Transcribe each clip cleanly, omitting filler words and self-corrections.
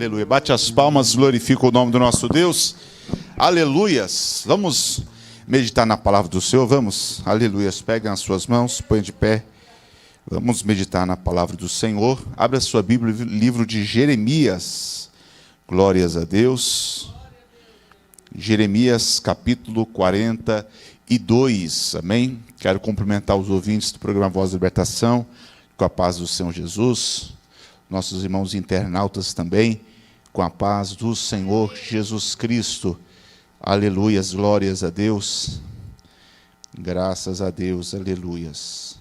Aleluia. Bate as palmas, glorifica o nome do nosso Deus. Aleluias. Vamos meditar na palavra do Senhor, vamos? Aleluias. Peguem as suas mãos, põe de pé. Vamos meditar na palavra do Senhor. Abra a sua Bíblia, livro de Jeremias. Glórias a Deus. Jeremias, capítulo 42. Amém? Quero cumprimentar os ouvintes do programa Voz da Libertação, com a paz do Senhor Jesus. Nossos irmãos internautas também, com a paz do Senhor Jesus Cristo. Aleluias, glórias a Deus. Graças a Deus, aleluias.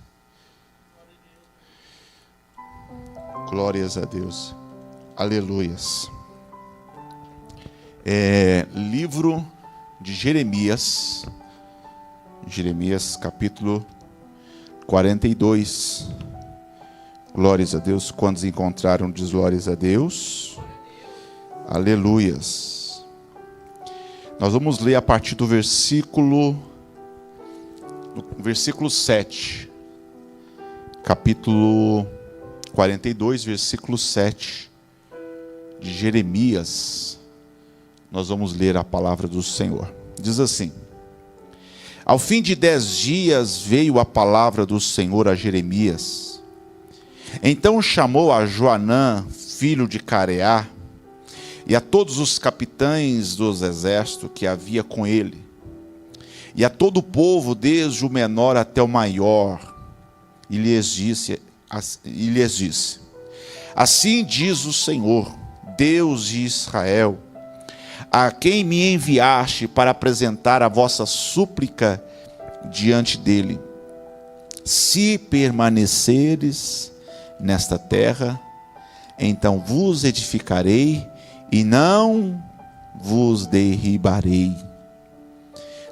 Glórias a Deus, aleluias. Livro de Jeremias, Jeremias capítulo 42. Glórias a Deus. Quantos encontraram, diz glórias a Deus. Aleluias. Nós vamos ler a partir do versículo 7. Capítulo 42, versículo 7 de Jeremias. Nós vamos ler a palavra do Senhor. Diz assim: Ao fim de 10 dias veio a palavra do Senhor a Jeremias. Então chamou a Joanã, filho de Careá, e a todos os capitães dos exércitos que havia com ele, e a todo o povo, desde o menor até o maior, e lhes disse: Assim diz o Senhor, Deus de Israel, a quem me enviaste para apresentar a vossa súplica diante dele. Se permaneceres nesta terra, então vos edificarei e não vos derribarei.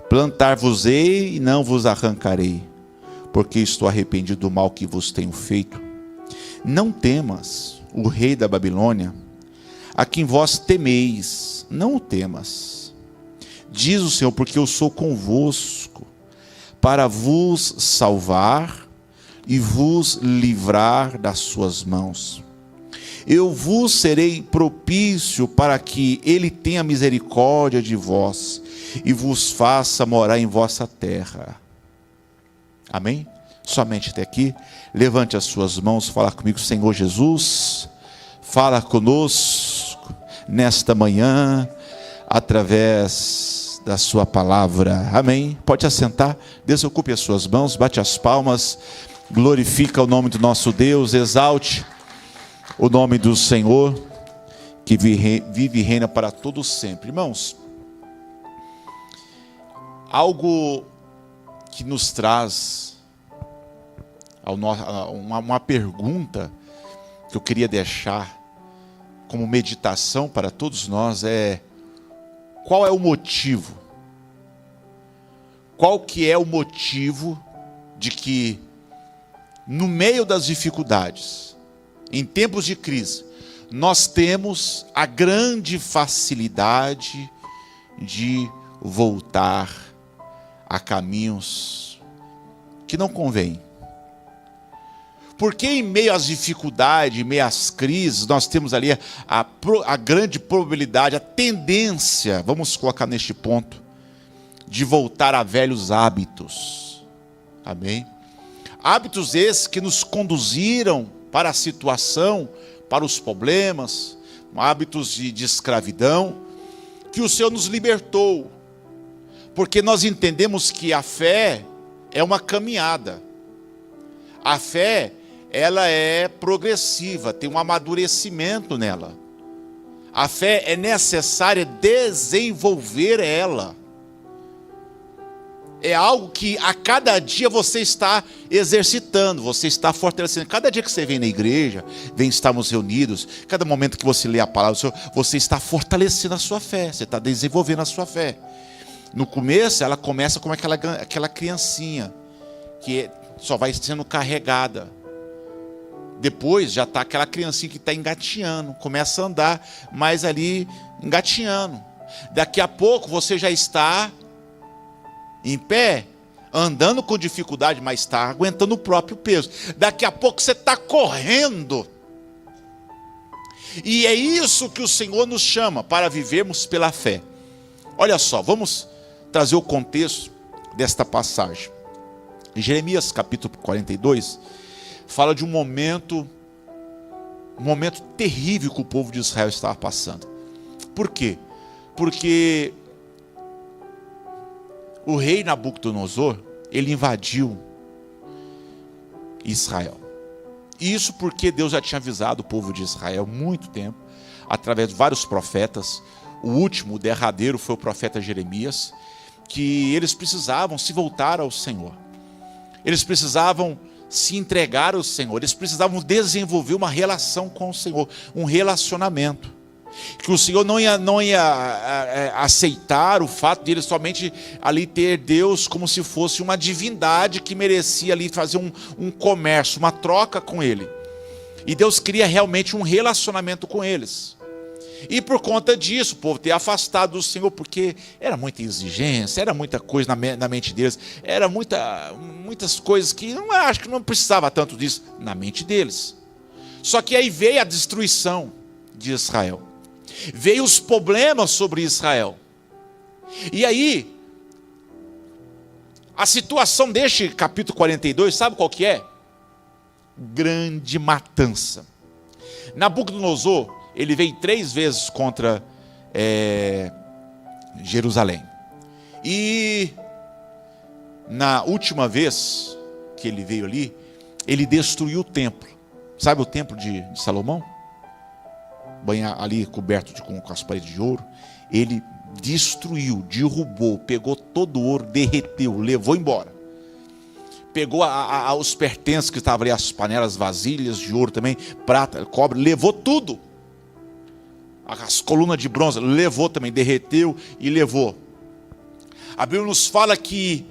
Plantar-vos-ei e não vos arrancarei, porque estou arrependido do mal que vos tenho feito. Não temas o rei da Babilônia, a quem vós temeis, não o temas. Diz o Senhor, porque eu sou convosco, para vos salvar e vos livrar das suas mãos. Eu vos serei propício para que ele tenha misericórdia de vós e vos faça morar em vossa terra. Amém? Somente até aqui. Levante as suas mãos, fala comigo. Senhor Jesus, fala conosco nesta manhã, através da sua palavra. Amém? Pode assentar, desocupe as suas mãos, bate as palmas, glorifica o nome do nosso Deus, exalte o nome do Senhor, que vive e reina para todos sempre. Irmãos, algo que nos traz uma pergunta que eu queria deixar como meditação para todos nós é: qual é o motivo? Qual que é o motivo de que no meio das dificuldades, em tempos de crise, nós temos a grande facilidade de voltar a caminhos que não convêm? Porque em meio às dificuldades, em meio às crises, nós temos ali a grande probabilidade, a tendência, vamos colocar neste ponto, de voltar a velhos hábitos. Amém? Hábitos esses que nos conduziram para a situação, para os problemas, hábitos de escravidão, que o Senhor nos libertou, porque nós entendemos que a fé é uma caminhada. A fé, ela é progressiva, tem um amadurecimento nela. A fé é necessária desenvolver ela. É algo que a cada dia você está exercitando, você está fortalecendo. Cada dia que você vem na igreja, vem estarmos reunidos, cada momento que você lê a palavra do Senhor, você está fortalecendo a sua fé, você está desenvolvendo a sua fé. No começo, ela começa como aquela criancinha, que só vai sendo carregada. Depois já está aquela criancinha que está engatinhando, começa a andar, mas ali engatinhando. Daqui a pouco você já está em pé, andando com dificuldade, mas está aguentando o próprio peso. Daqui a pouco você está correndo. E é isso que o Senhor nos chama, para vivermos pela fé. Olha só, vamos trazer o contexto desta passagem. Em Jeremias capítulo 42, fala de um momento terrível que o povo de Israel estava passando. Por quê? Porque o rei Nabucodonosor, ele invadiu Israel. E isso porque Deus já tinha avisado o povo de Israel há muito tempo, através de vários profetas. O último, o derradeiro, foi o profeta Jeremias, que eles precisavam se voltar ao Senhor. Eles precisavam se entregar ao Senhor. Eles precisavam desenvolver uma relação com o Senhor, um relacionamento. Que o Senhor não ia aceitar o fato de eles somente ali ter Deus como se fosse uma divindade que merecia ali fazer um comércio, uma troca com Ele. E Deus queria realmente um relacionamento com eles. E por conta disso, o povo ter afastado do Senhor, porque era muita exigência, era muita coisa na mente deles, era muitas coisas que acho que não precisava tanto disso na mente deles. Só que aí veio a destruição de Israel. Veio os problemas sobre Israel. E aí, a situação deste capítulo 42, sabe qual que é? Grande matança. Nabucodonosor, ele veio 3 vezes contra Jerusalém. E na última vez que ele veio ali, ele destruiu o templo. Sabe o templo de Salomão? Ali coberto com as paredes de ouro. Ele destruiu, derrubou, pegou todo o ouro, derreteu, levou embora. Pegou os pertences que estavam ali, as panelas, vasilhas de ouro também, prata, cobre, levou tudo. As colunas de bronze, levou também, derreteu e levou. A Bíblia nos fala que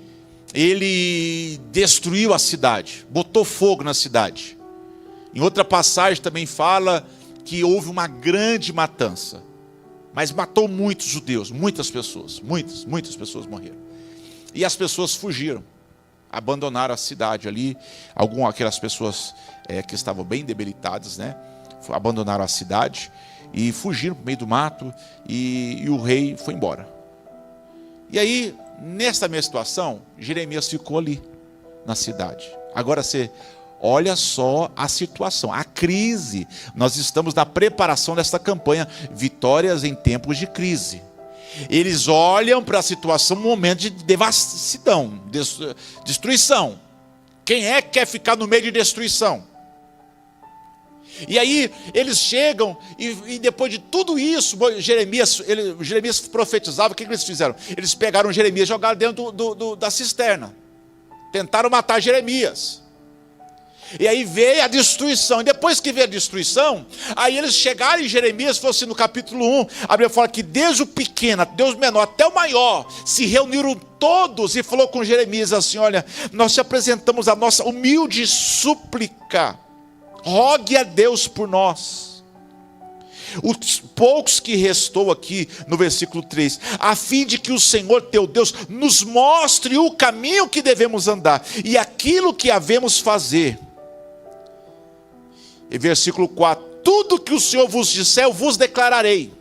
ele destruiu a cidade, botou fogo na cidade. Em outra passagem também fala que houve uma grande matança, mas matou muitos judeus, muitas pessoas pessoas morreram. E as pessoas fugiram, abandonaram a cidade ali. Aquelas pessoas que estavam bem debilitadas, né, abandonaram a cidade e fugiram para o meio do mato, e o rei foi embora. E aí, nessa mesma situação, Jeremias ficou ali na cidade. Agora olha só a situação, a crise. Nós estamos na preparação desta campanha, Vitórias em Tempos de Crise. Eles olham para a situação, um momento de devassidão, destruição. Quem é que quer ficar no meio de destruição? E aí eles chegam, e depois de tudo isso, Jeremias profetizava. O que eles fizeram? Eles pegaram Jeremias e jogaram dentro da cisterna. Tentaram matar Jeremias. E aí veio a destruição. E depois que veio a destruição, aí eles chegaram em Jeremias, falou assim, no capítulo 1, a Bíblia fala que desde o pequeno, desde o menor até o maior, se reuniram todos e falou com Jeremias assim: olha, nós te apresentamos a nossa humilde súplica, rogue a Deus por nós. Os poucos que restou aqui no versículo 3, a fim de que o Senhor teu Deus nos mostre o caminho que devemos andar e aquilo que havemos fazer. E versículo 4, tudo que o Senhor vos disser, eu vos declararei.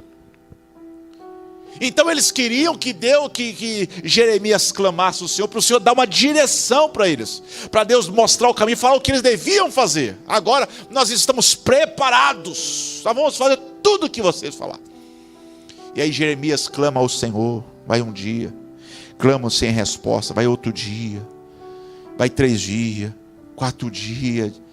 Então eles queriam que Jeremias clamasse o Senhor, para o Senhor dar uma direção para eles, para Deus mostrar o caminho, falar o que eles deviam fazer. Agora nós estamos preparados, nós vamos fazer tudo o que vocês falar. E aí Jeremias clama ao Senhor, vai um dia, clama sem resposta, vai outro dia, vai 3 dias, 4 dias,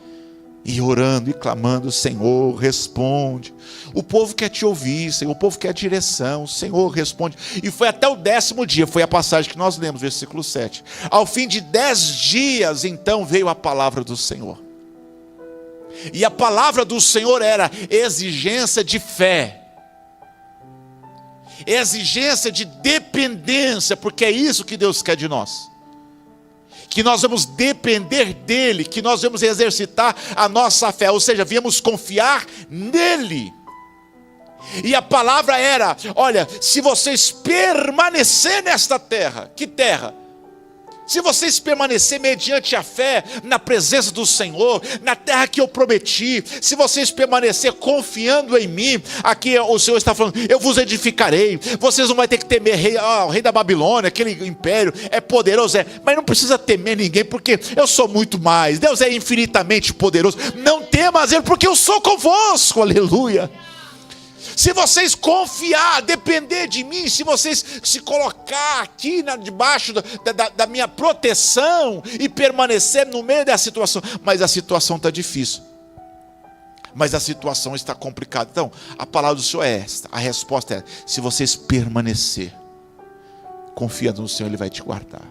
e orando e clamando: Senhor, responde. O povo quer te ouvir, Senhor, o povo quer direção, Senhor, responde. E foi até o 10º dia, foi a passagem que nós lemos, versículo 7. Ao fim de 10 dias, então veio a palavra do Senhor. E a palavra do Senhor era exigência de fé, exigência de dependência, porque é isso que Deus quer de nós. Que nós vamos depender dEle, que nós vamos exercitar a nossa fé, ou seja, viemos confiar nele. E a palavra era: olha, se vocês permanecerem nesta terra, que terra? Se vocês permanecerem mediante a fé na presença do Senhor, na terra que eu prometi, se vocês permanecerem confiando em mim, aqui o Senhor está falando, eu vos edificarei, vocês não vão ter que temer o rei da Babilônia, aquele império é poderoso, mas não precisa temer ninguém, porque eu sou muito mais, Deus é infinitamente poderoso, não temas ele, porque eu sou convosco, aleluia. Se vocês confiar, depender de mim, se vocês se colocar aqui debaixo da minha proteção e permanecer no meio da situação, mas a situação está difícil, mas a situação está complicada, então a palavra do Senhor é esta, a resposta é, se vocês permanecer, confiando no Senhor, Ele vai te guardar.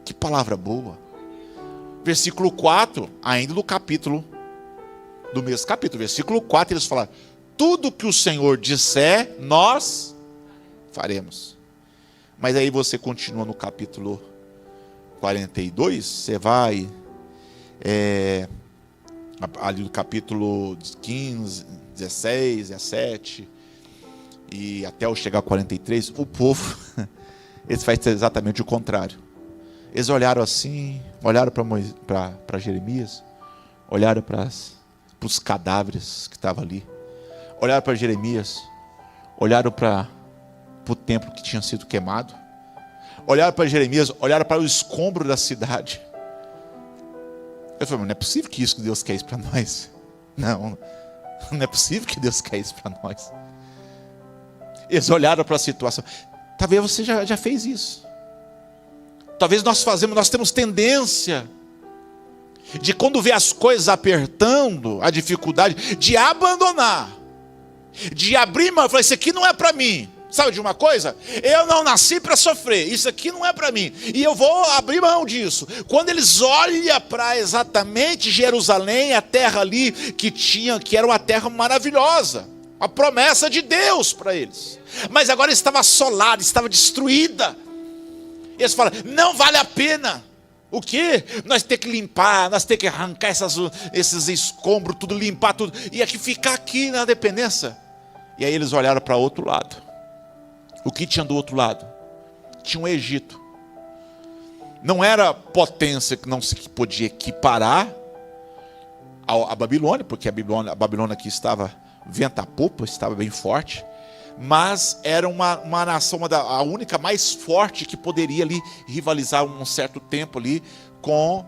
Que palavra boa. Versículo 4, ainda do mesmo capítulo, versículo 4, eles falaram, tudo que o Senhor disser, nós faremos. Mas aí você continua no capítulo 42, você vai ali no capítulo 15, 16, 17 e até eu chegar a 43, o povo, eles fazem exatamente o contrário. Eles olharam assim, olharam para Jeremias, olharam para os cadáveres que estavam ali, olharam para Jeremias, olharam para o templo que tinha sido queimado, olharam para Jeremias, olharam para o escombro da cidade. Eu falei, não é possível que Deus quer isso para nós. Não é possível que Deus quer isso para nós. Eles olharam para a situação. Talvez você já fez isso. Talvez nós temos tendência de quando vê as coisas apertando, a dificuldade, de abandonar, de abrir mão, falar, isso aqui não é para mim. Sabe de uma coisa? Eu não nasci para sofrer, isso aqui não é para mim, e eu vou abrir mão disso. Quando eles olham para exatamente Jerusalém, a terra ali que era uma terra maravilhosa, a promessa de Deus para eles, mas agora estava assolada, estava destruída. Eles falam, não vale a pena. O quê? Nós temos que limpar, nós temos que arrancar esses escombros, tudo, limpar tudo, e aqui ficar aqui na dependência. E aí eles olharam para o outro lado. O que tinha do outro lado? Tinha o Egito. Não era potência que não se podia equiparar à Babilônia, porque a Babilônia aqui estava vento a popa, estava bem forte, mas era uma nação, a única mais forte que poderia ali rivalizar um certo tempo ali com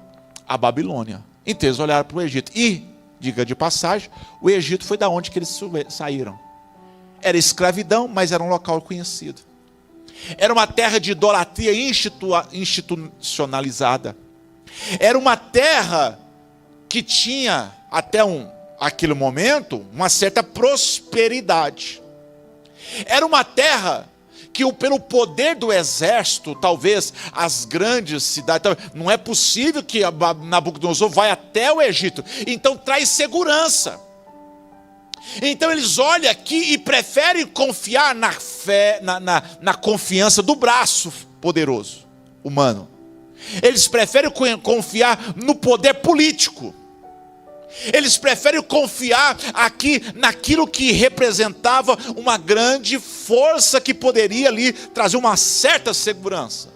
a Babilônia. Então eles olharam para o Egito. E, diga de passagem, o Egito foi da onde que eles saíram. Era escravidão, mas era um local conhecido. Era uma terra de idolatria institucionalizada. Era uma terra que tinha, até aquele momento, uma certa prosperidade. Era uma terra que, pelo poder do exército, talvez as grandes cidades, não é possível que Nabucodonosor vá até o Egito. Então traz segurança. Então eles olham aqui e preferem confiar na fé, na confiança do braço poderoso, humano. Eles preferem confiar no poder político. Eles preferem confiar aqui naquilo que representava uma grande força que poderia ali trazer uma certa segurança.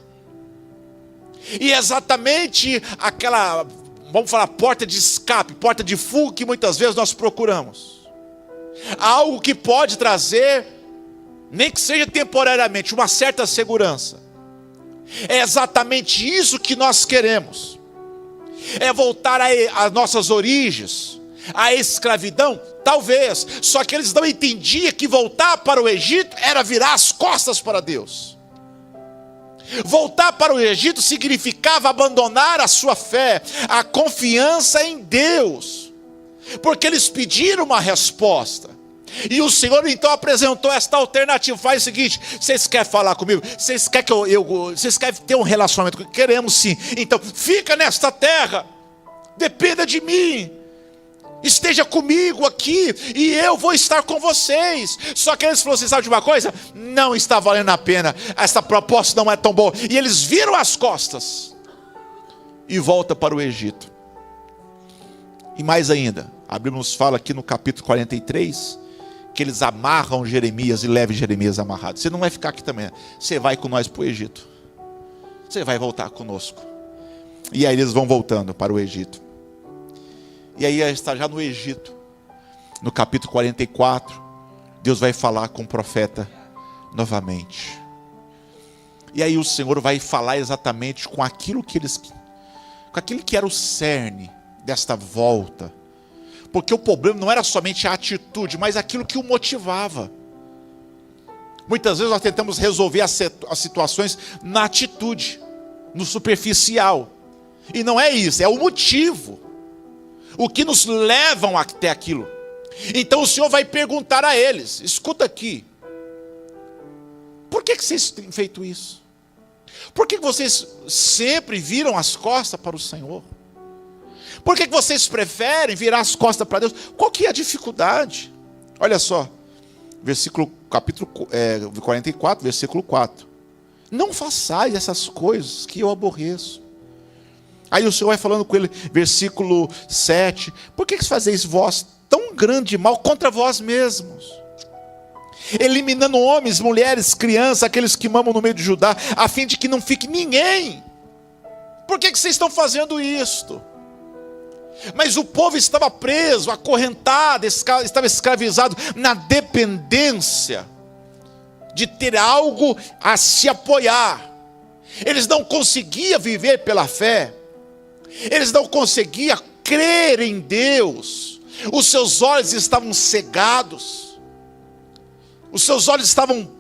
E exatamente aquela, vamos falar, porta de escape, porta de fuga que muitas vezes nós procuramos. Algo que pode trazer, nem que seja temporariamente, uma certa segurança. É exatamente isso que nós queremos. É voltar às nossas origens, à escravidão, talvez. Só que eles não entendiam que voltar para o Egito era virar as costas para Deus. Voltar para o Egito significava abandonar a sua fé, a confiança em Deus. Porque eles pediram uma resposta. E o Senhor então apresentou esta alternativa. Faz o seguinte, vocês querem falar comigo? Vocês querem vocês querem ter um relacionamento comigo? Queremos sim. Então fica nesta terra, dependa de mim, esteja comigo aqui e eu vou estar com vocês. Só que eles falaram assim, sabe de uma coisa? Não está valendo a pena, essa proposta não é tão boa. E eles viram as costas e voltam para o Egito. E mais ainda, a Bíblia nos fala aqui no capítulo 43, que eles amarram Jeremias e levam Jeremias amarrado. Você não vai ficar aqui também, você vai com nós para o Egito. Você vai voltar conosco. E aí eles vão voltando para o Egito. E aí está já no Egito, no capítulo 44, Deus vai falar com o profeta novamente. E aí o Senhor vai falar exatamente com aquilo que era o cerne desta volta. Porque o problema não era somente a atitude, mas aquilo que o motivava. Muitas vezes nós tentamos resolver as situações na atitude, no superficial. E não é isso, é o motivo. O que nos levam até aquilo. Então o Senhor vai perguntar a eles, escuta aqui. Por que vocês têm feito isso? Por que vocês sempre viram as costas para o Senhor? Por que vocês preferem virar as costas para Deus? Qual que é a dificuldade? Olha só, capítulo 44, versículo 4. Não façais essas coisas que eu aborreço. Aí o Senhor vai falando com ele, versículo 7. Por que fazeis vós tão grande mal contra vós mesmos? Eliminando homens, mulheres, crianças, aqueles que mamam no meio de Judá, a fim de que não fique ninguém. Por que vocês estão fazendo isto? Mas o povo estava preso, acorrentado, estava escravizado na dependência de ter algo a se apoiar. Eles não conseguiam viver pela fé. Eles não conseguiam crer em Deus. Os seus olhos estavam cegados. Os seus olhos estavam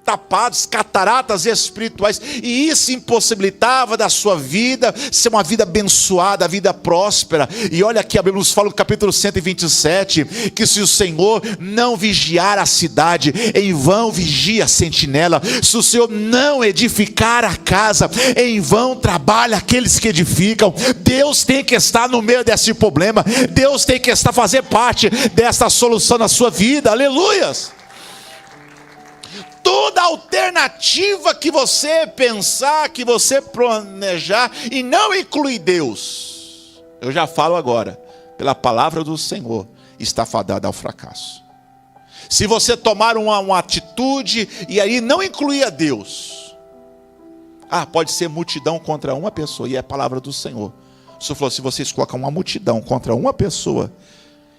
tapados, cataratas espirituais, e isso impossibilitava da sua vida ser uma vida abençoada, a vida próspera. E olha aqui, a Bíblia nos fala no capítulo 127, que se o Senhor não vigiar a cidade, em vão vigia a sentinela. Se o Senhor não edificar a casa, em vão trabalha aqueles que edificam. Deus tem que estar no meio desse problema, Deus tem que estar, fazer parte dessa solução na sua vida, aleluias. Toda alternativa que você pensar, que você planejar, e não incluir Deus, eu já falo agora, pela palavra do Senhor, está fadada ao fracasso. Se você tomar uma atitude, e aí não incluir a Deus, pode ser multidão contra uma pessoa, e é a palavra do Senhor. O Senhor falou, se vocês colocam uma multidão contra uma pessoa,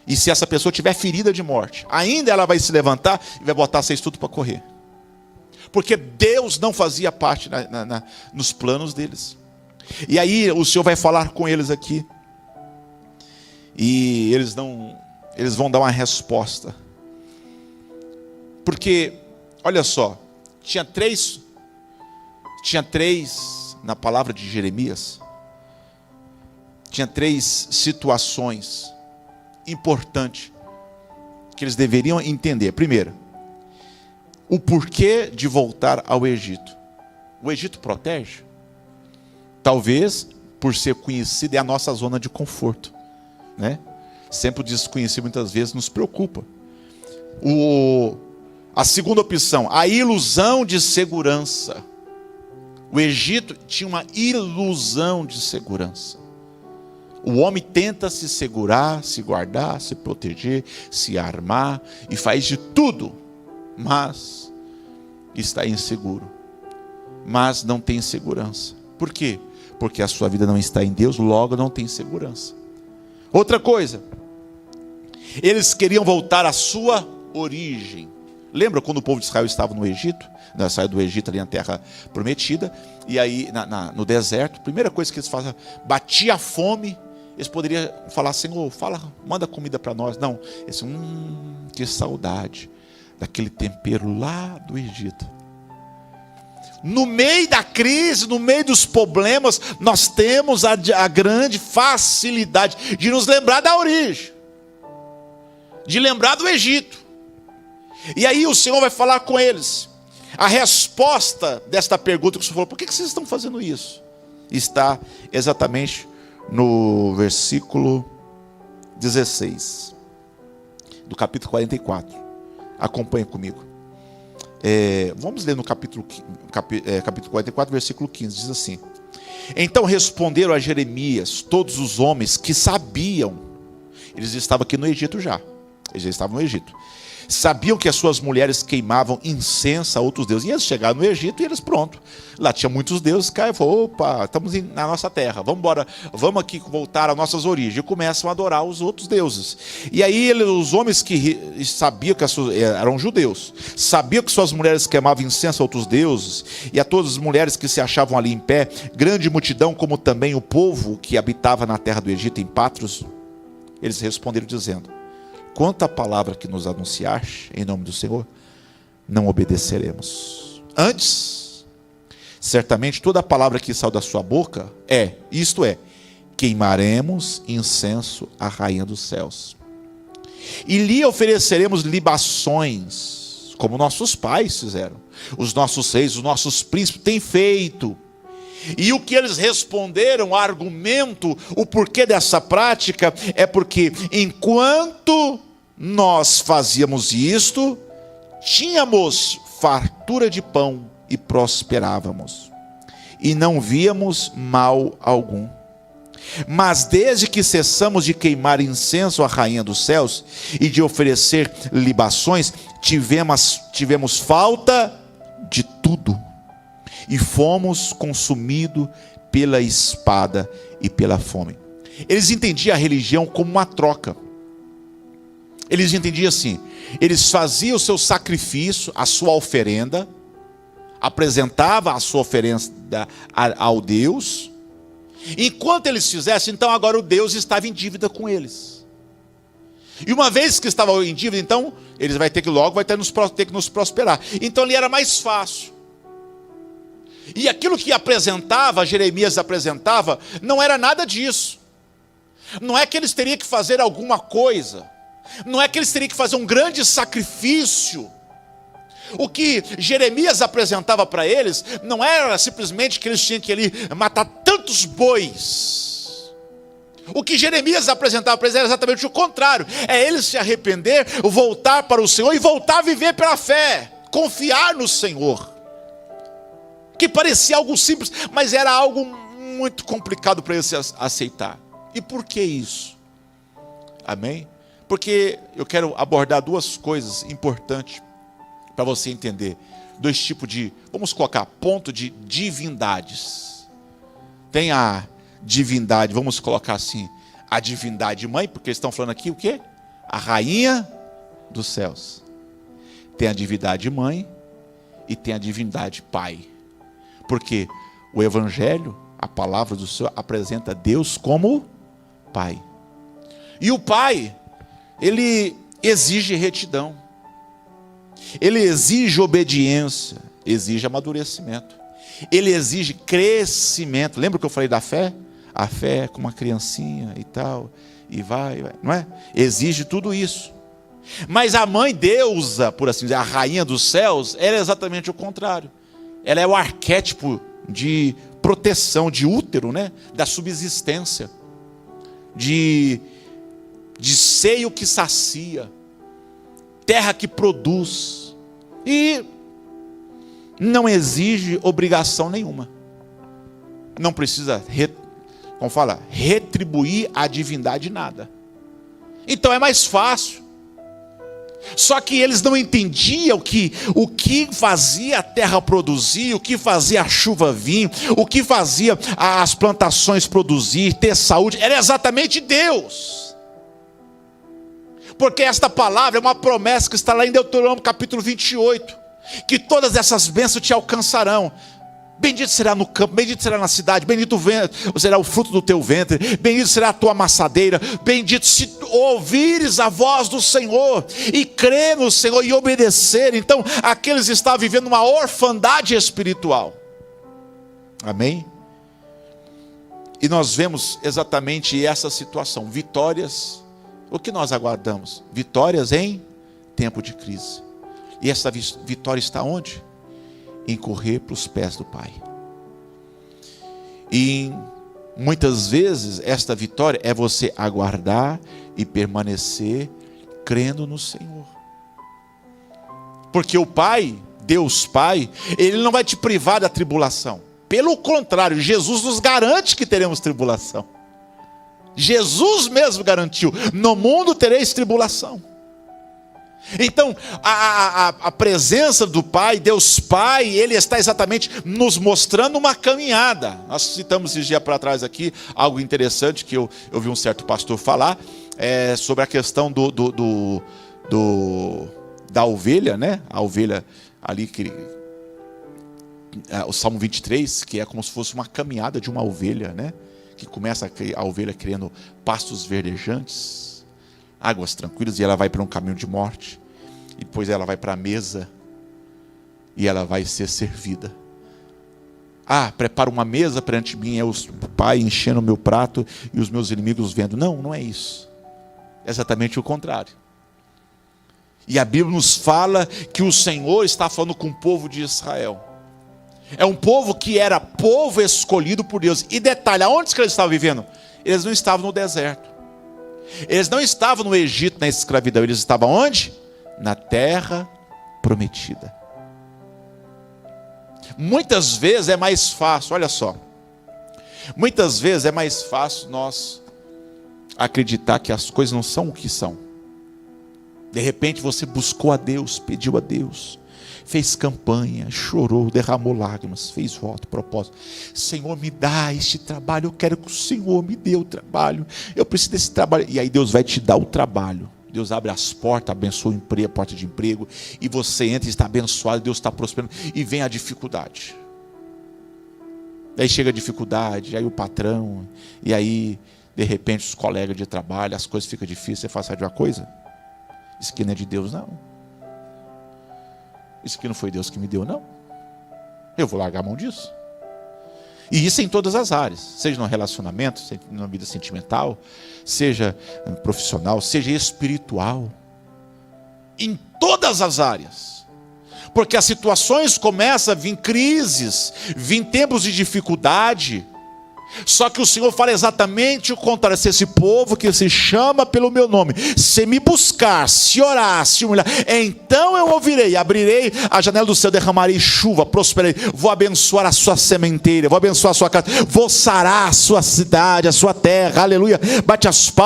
e se essa pessoa tiver ferida de morte, ainda ela vai se levantar, e vai botar vocês tudo para correr. Porque Deus não fazia parte nos planos deles. E aí o Senhor vai falar com eles aqui. E eles vão dar uma resposta. Porque, olha só, tinha três na palavra de Jeremias, tinha 3 situações importantes que eles deveriam entender. Primeiro, o porquê de voltar ao Egito. O Egito protege? Talvez por ser conhecido, é a nossa zona de conforto, né? Sempre o desconhecido muitas vezes nos preocupa. A segunda opção, a ilusão de segurança. O Egito tinha uma ilusão de segurança. O homem tenta se segurar, se guardar, se proteger, se armar e faz de tudo, mas está inseguro, mas não tem segurança. Por quê? Porque a sua vida não está em Deus, logo não tem segurança. Outra coisa, eles queriam voltar à sua origem. Lembra quando o povo de Israel estava no Egito? Saiu do Egito ali na terra prometida, e aí no deserto, a primeira coisa que eles faziam, batia a fome. Eles poderiam falar, Senhor, manda comida para nós. Não, que saudade daquele tempero lá do Egito. No meio da crise, no meio dos problemas, nós temos a grande facilidade de nos lembrar da origem, de lembrar do Egito. E aí o Senhor vai falar com eles. A resposta desta pergunta que o Senhor falou, por que vocês estão fazendo isso? Está exatamente no versículo 16 do capítulo 44. Acompanhe comigo. Vamos ler no capítulo 44, versículo 15. Diz assim: então responderam a Jeremias todos os homens que sabiam. Eles estavam aqui no Egito já. Eles já estavam no Egito. Sabiam que as suas mulheres queimavam incenso a outros deuses. E eles chegaram no Egito e eles, pronto. Lá tinha muitos deuses. Caio falou, opa, estamos na nossa terra. Vamos embora, vamos aqui voltar às nossas origens. E começam a adorar os outros deuses. E aí os homens que sabiam que eram judeus, sabiam que suas mulheres queimavam incenso a outros deuses, e a todas as mulheres que se achavam ali em pé, grande multidão, como também o povo que habitava na terra do Egito, em Patros, eles responderam dizendo: quanto à palavra que nos anunciaste em nome do Senhor, não obedeceremos. Antes, certamente toda a palavra que saiu da sua boca isto é, queimaremos incenso à rainha dos céus. E lhe ofereceremos libações, como nossos pais fizeram. Os nossos reis, os nossos príncipes têm feito. E o que eles responderam, o argumento, o porquê dessa prática, é porque enquanto nós fazíamos isto, tínhamos fartura de pão e prosperávamos, e não víamos mal algum. Mas desde que cessamos de queimar incenso à rainha dos céus e de oferecer libações, tivemos falta de tudo. E fomos consumidos pela espada e pela fome. Eles entendiam a religião como uma troca. Eles entendiam assim: eles faziam o seu sacrifício, a sua oferenda, apresentavam a sua oferenda ao Deus. Enquanto eles fizessem, então agora o Deus estava em dívida com eles. E uma vez que estava em dívida, então eles vai ter que nos prosperar. Então ali era mais fácil. E aquilo que Jeremias apresentava, não era nada disso. Não é que eles teriam que fazer alguma coisa. Não é que eles teriam que fazer um grande sacrifício. O que Jeremias apresentava para eles, não era simplesmente que eles tinham que ali matar tantos bois. O que Jeremias apresentava para eles era exatamente o contrário. É eles se arrepender, voltar para o Senhor e voltar a viver pela fé. Confiar no Senhor. Que parecia algo simples, mas era algo muito complicado para eles aceitar. E por que isso? Amém? Porque eu quero abordar duas coisas importantes para você entender. Dois tipos de, vamos colocar, ponto de divindades. Tem a divindade, vamos colocar assim, a divindade mãe, porque eles estão falando aqui o quê? A rainha dos céus. Tem a divindade mãe e tem a divindade pai. Porque o Evangelho, a palavra do Senhor, apresenta Deus como Pai. E o Pai, ele exige retidão. Ele exige obediência, exige amadurecimento. Ele exige crescimento. Lembra que eu falei da fé? A fé é como uma criancinha e tal, e vai, não é? Exige tudo isso. Mas a mãe deusa, por assim dizer, a rainha dos céus, ela é exatamente o contrário. Ela é o arquétipo de proteção, de útero, né? Da subsistência, de seio que sacia, terra que produz, e não exige obrigação nenhuma. Não precisa, como fala, retribuir à divindade nada. Então é mais fácil. Só que eles não entendiam o que fazia a terra produzir, o que fazia a chuva vir, o que fazia as plantações produzir, ter saúde, era exatamente Deus. Porque esta palavra é uma promessa que está lá em Deuteronômio capítulo 28, que todas essas bênçãos te alcançarão. Bendito será no campo, bendito será na cidade, bendito será o fruto do teu ventre, bendito será a tua amassadeira, bendito se ouvires a voz do Senhor, e crer no Senhor e obedecer. Então, aqueles estavam vivendo uma orfandade espiritual. Amém? E nós vemos exatamente essa situação, vitórias. O que nós aguardamos? Vitórias em tempo de crise. E essa vitória está onde? Em correr para os pés do Pai. E muitas vezes esta vitória é você aguardar e permanecer crendo no Senhor. Porque o Pai, Deus Pai, Ele não vai te privar da tribulação. Pelo contrário, Jesus nos garante que teremos tribulação. Jesus mesmo garantiu: no mundo tereis tribulação. Então, a presença do Pai, Deus Pai, Ele está exatamente nos mostrando uma caminhada. Nós citamos esses dias para trás aqui algo interessante que eu vi um certo pastor falar, sobre a questão da ovelha, né? A ovelha ali, o Salmo 23, que é como se fosse uma caminhada de uma ovelha, né? Que começa a ovelha querendo pastos verdejantes, águas tranquilas, e ela vai para um caminho de morte, e depois ela vai para a mesa, e ela vai ser servida. Prepara uma mesa perante mim, é o Pai enchendo o meu prato, e os meus inimigos vendo. Não, não é isso. É exatamente o contrário. E a Bíblia nos fala que o Senhor está falando com o povo de Israel. É um povo que era povo escolhido por Deus. E detalhe, aonde que eles estavam vivendo? Eles não estavam no deserto. Eles não estavam no Egito, na escravidão. Eles estavam onde? Na terra prometida. Muitas vezes é mais fácil, olha só. Muitas vezes é mais fácil nós acreditar que as coisas não são o que são. De repente você buscou a Deus, pediu a Deus, fez campanha, chorou, derramou lágrimas, fez voto, propósito. Senhor, me dá este trabalho, eu quero que o Senhor me dê o trabalho, eu preciso desse trabalho. E aí Deus vai te dar o trabalho. Deus abre as portas, abençoa o emprego, a porta de emprego, e você entra e está abençoado, Deus está prosperando, e vem a dificuldade. Aí chega a dificuldade, aí o patrão, e aí, de repente, os colegas de trabalho, as coisas ficam difíceis, você faz, sabe de uma coisa? Isso aqui não é de Deus, não. Isso aqui não foi Deus que me deu, não. Eu vou largar a mão disso. E isso em todas as áreas, seja no relacionamento, seja na vida sentimental, seja profissional, seja espiritual. Em todas as áreas. Porque as situações começam a vir crises, vir tempos de dificuldade. Só que o Senhor fala exatamente o contrário. Se esse povo que se chama pelo meu nome, se me buscar, se orar, se humilhar, então eu ouvirei, abrirei a janela do céu, derramarei chuva, prosperarei, vou abençoar a sua sementeira, vou abençoar a sua casa, vou sarar a sua cidade, a sua terra, aleluia. Bate as palmas.